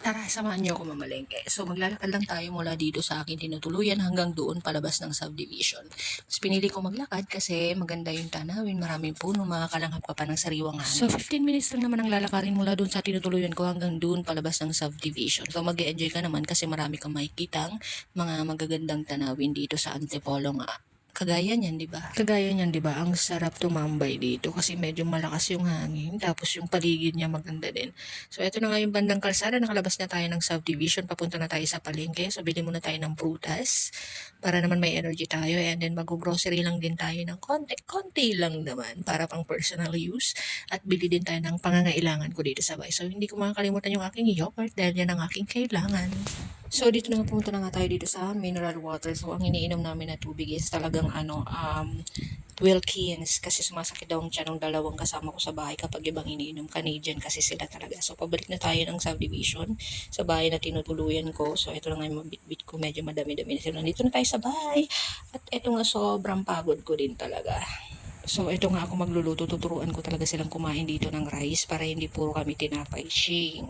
Tara, samahan niyo ako mamalengke. So, maglalakad lang tayo mula dito sa akin tinutuluyan hanggang doon palabas ng subdivision. Mas pinili ko maglakad kasi maganda yung tanawin, maraming puno, makakalanghap ka pa ng sariwang hangin. So, 15 minutes lang naman ang lalakarin mula doon sa tinutuluyan ko hanggang doon palabas ng subdivision. So, mag-e-enjoy ka naman kasi marami kang makikitang mga magagandang tanawin dito sa Antipolo nga. Kagaya niyan, di ba? Kagaya niyan, di ba? Ang sarap tumambay dito kasi medyo malakas yung hangin. Tapos yung paligid niya maganda din. So, ito na nga yung bandang kalsada. Nakalabas na tayo ng subdivision. Papunta na tayo sa palengke. So, bili muna tayo ng prutas para naman may energy tayo. And then, mag-grocery lang din tayo ng konti lang naman para pang personal use. At bili din tayo ng pangangailangan ko dito sa bahay. So, hindi ko makakalimutan yung aking yogurt dahil yan ang aking kailangan. So, dito na nga pumunta na nga tayo dito sa mineral water. So, ang iniinom namin na tubig is talagang Wilkins kasi sumasakit daw ang tiyan ng dalawang kasama ko sa bahay kapag ibang iniinom. Canadian kasi sila talaga. So, pabalik na tayo ng subdivision sa bahay na tinutuluyan ko. So, ito na nga yung mabitbit ko. Medyo madami-dami na sila. Nandito na tayo sa bahay. At ito nga sobrang pagod ko din talaga. So, ito nga ako magluluto. Tuturuan ko talaga silang kumain dito ng rice para hindi puro kami tinapay. Shing.